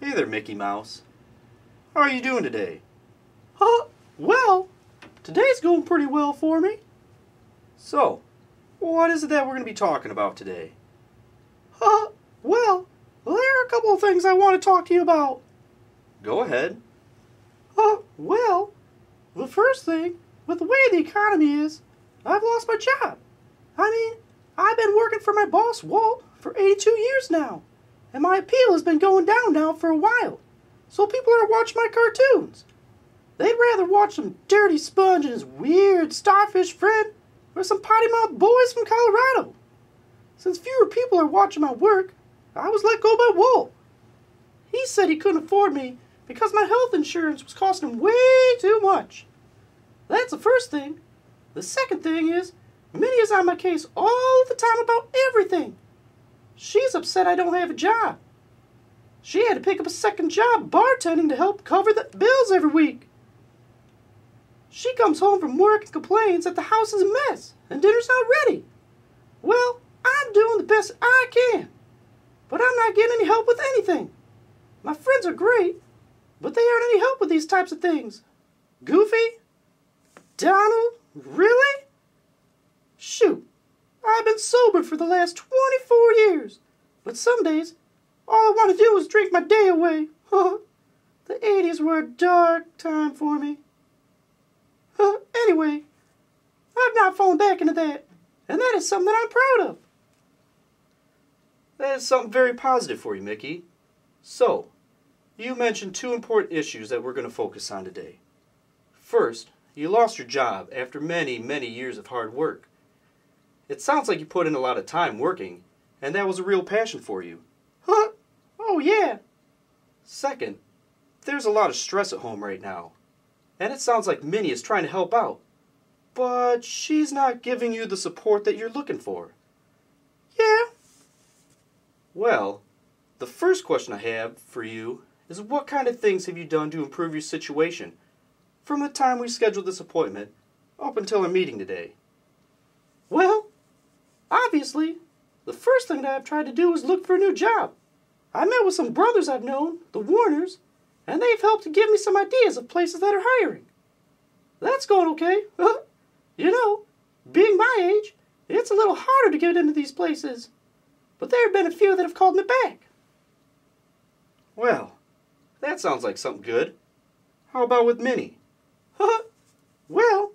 Hey there, Mickey Mouse. How are you doing today? Well, today's going pretty well for me. So, what is it that we're going to be talking about today? Well, there are a couple of things I want to talk to you about. Go ahead. Well, the first thing, with the way the economy is, I've lost my job. I mean, I've been working for my boss, Walt, for 82 years now, and my appeal has been going down now for a while, so people are watching my cartoons. They'd rather watch some Dirty Sponge and his weird starfish friend, or some potty-mouthed boys from Colorado. Since fewer people are watching my work, I was let go by Walt. He said he couldn't afford me because my health insurance was costing him way too much. That's the first thing. The second thing is, Minnie is on my case all the time about everything. She's upset I don't have a job. She had to pick up a second job bartending to help cover the bills every week. She comes home from work and complains that the house is a mess and dinner's not ready. Well, I'm doing the best I can, but I'm not getting any help with anything. My friends are great, but they aren't any help with these types of things. Goofy? Donald? Really? Shoot, I've been sober for the last 24 years, but some days, all I want to do is drink my day away. The 80s were a dark time for me. Anyway, I've not fallen back into that, and that is something that I'm proud of. That is something very positive for you, Mickey. So, you mentioned two important issues that we're going to focus on today. First, you lost your job after many, many years of hard work. It sounds like you put in a lot of time working, and that was a real passion for you. Oh yeah. Second, there's a lot of stress at home right now, and it sounds like Minnie is trying to help out, but she's not giving you the support that you're looking for. Yeah. Well, the first question I have for you is what kind of things have you done to improve your situation from the time we scheduled this appointment up until our meeting today? Well, obviously, the first thing that I've tried to do is look for a new job. I met with some brothers I've known, the Warners, and they've helped to give me some ideas of places that are hiring. That's going okay. You know, being my age, it's a little harder to get into these places. But there have been a few that have called me back. Well, that sounds like something good. How about with Minnie? Well,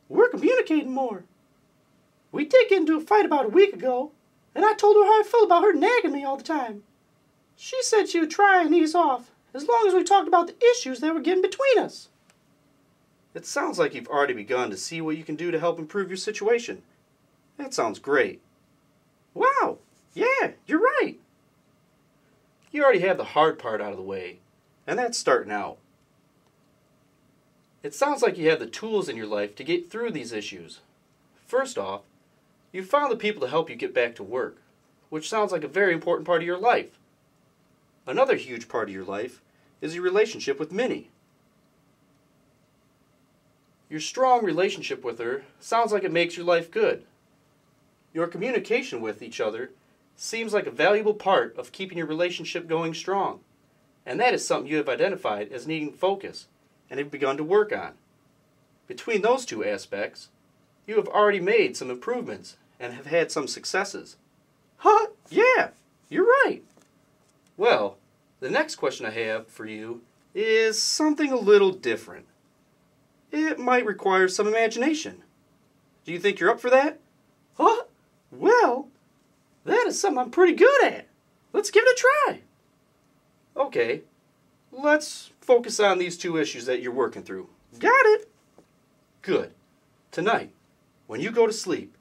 we're communicating more. We did get into a fight about a week ago, and I told her how I felt about her nagging me all the time. She said she would try and ease off, as long as we talked about the issues that were getting between us. It sounds like you've already begun to see what you can do to help improve your situation. That sounds great. Wow, yeah, you're right. You already have the hard part out of the way, and that's starting out. It sounds like you have the tools in your life to get through these issues. First off, you found the people to help you get back to work, which sounds like a very important part of your life. Another huge part of your life is your relationship with Minnie. Your strong relationship with her sounds like it makes your life good. Your communication with each other seems like a valuable part of keeping your relationship going strong, and that is something you have identified as needing focus and have begun to work on. Between those two aspects, you have already made some improvements and have had some successes. Yeah, you're right. Well, the next question I have for you is something a little different. It might require some imagination. Do you think you're up for that? Well, that is something I'm pretty good at. Let's give it a try. Okay, let's focus on these two issues that you're working through. Got it. Good. Tonight, when you go to sleep,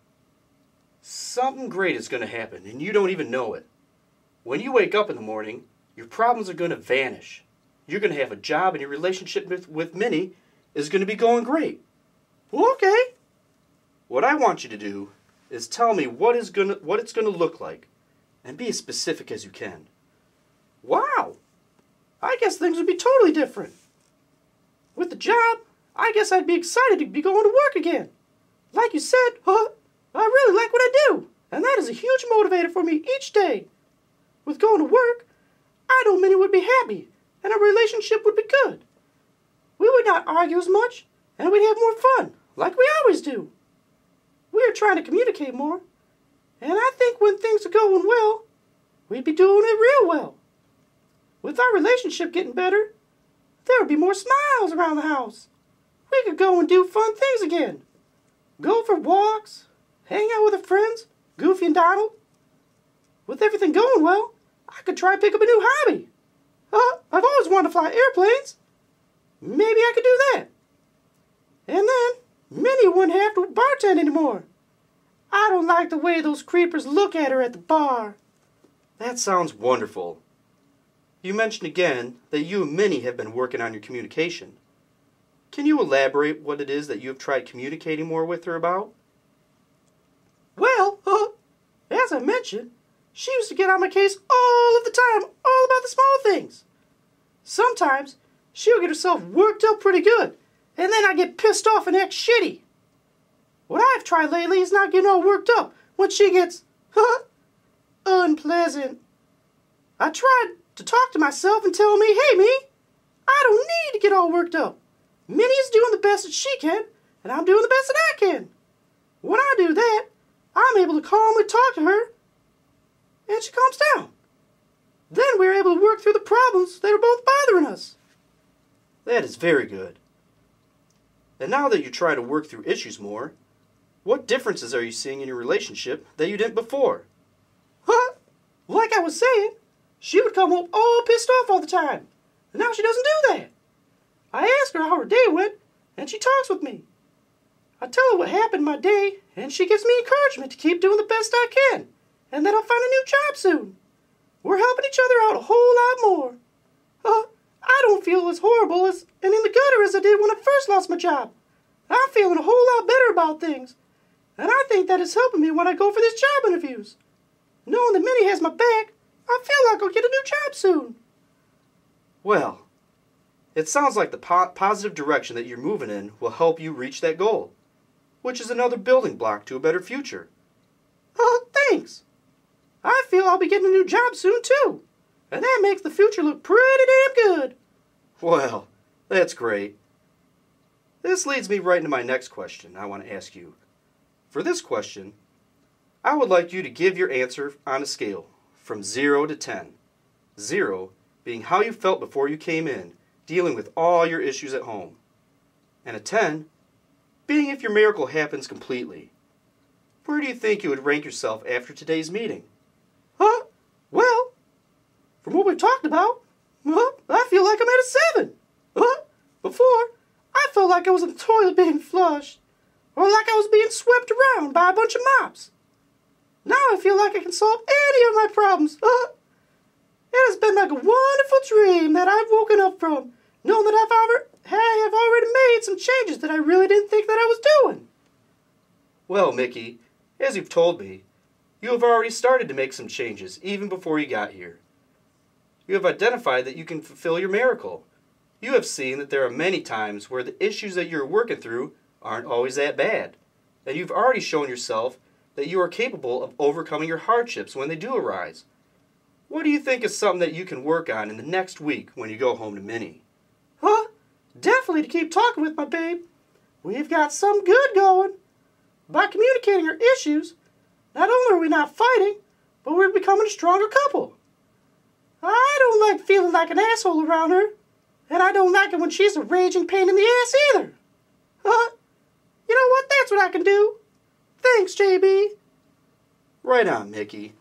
something great is going to happen and you don't even know it. When you wake up in the morning, your problems are going to vanish. You're going to have a job and your relationship with Minnie is going to be going great. Okay. What I want you to do is tell me what it's going to look like, and be as specific as you can. Wow. I guess things would be totally different. With the job, I guess I'd be excited to be going to work again. Like you said, I really like what I do, and that is a huge motivator for me each day. With going to work, I know Minnie would be happy and our relationship would be good. We would not argue as much, and we'd have more fun, like we always do. We are trying to communicate more, and I think when things are going well, we'd be doing it real well. With our relationship getting better, there would be more smiles around the house. We could go and do fun things again. Go for walks, hang out with our friends, Goofy and Donald. With everything going well, I could try to pick up a new hobby. I've always wanted to fly airplanes. Maybe I could do that. And then, Minnie wouldn't have to bartend anymore. I don't like the way those creepers look at her at the bar. That sounds wonderful. You mentioned again that you and Minnie have been working on your communication. Can you elaborate what it is that you have tried communicating more with her about? Well, as I mentioned, she used to get on my case all of the time, all about the small things. Sometimes she would get herself worked up pretty good, and then I get pissed off and act shitty. What I've tried lately is not getting all worked up when she gets, unpleasant. I tried to talk to myself and tell me, hey, me, I don't need to get all worked up. Minnie's doing the best that she can, and I'm doing the best that I can. When I do that, I'm able to calmly talk to her, and she calms down. Then we're able to work through the problems that are both bothering us. That is very good. And now that you try to work through issues more, what differences are you seeing in your relationship that you didn't before? Like I was saying, she would come home all pissed off all the time, and now she doesn't do that. I ask her how her day went, and she talks with me. I tell her what happened in my day, and she gives me encouragement to keep doing the best I can, and that I'll find a new job soon. We're helping each other out a whole lot more. I don't feel as horrible and in the gutter as I did when I first lost my job. I'm feeling a whole lot better about things, and I think that is helping me when I go for these job interviews. Knowing that Minnie has my back, I feel like I'll get a new job soon. Well, it sounds like the positive direction that you're moving in will help you reach that goal, which is another building block to a better future. Thanks. I feel I'll be getting a new job soon, too, and that makes the future look pretty damn good. Well, that's great. This leads me right into my next question I want to ask you. For this question, I would like you to give your answer on a scale from 0 to 10. 0 being how you felt before you came in, dealing with all your issues at home. And a 10 being if your miracle happens completely. Where do you think you would rank yourself after today's meeting? Well, from what we've talked about, I feel like I'm at a 7. Before, I felt like I was in the toilet being flushed, or like I was being swept around by a bunch of mops. Now I feel like I can solve any of my problems. It has been like a wonderful dream that I've woken up from, knowing that I have already made some changes that I really didn't think that I was doing. Well, Mickey, as you've told me, you have already started to make some changes even before you got here. You have identified that you can fulfill your miracle. You have seen that there are many times where the issues that you're working through aren't always that bad. And you've already shown yourself that you are capable of overcoming your hardships when they do arise. What do you think is something that you can work on in the next week when you go home to Minnie? Definitely to keep talking with my babe. We've got some good going. By communicating our issues, not only are we not fighting, but we're becoming a stronger couple. I don't like feeling like an asshole around her, and I don't like it when she's a raging pain in the ass either. You know what? That's what I can do. Thanks, JB. Right on, Mickey.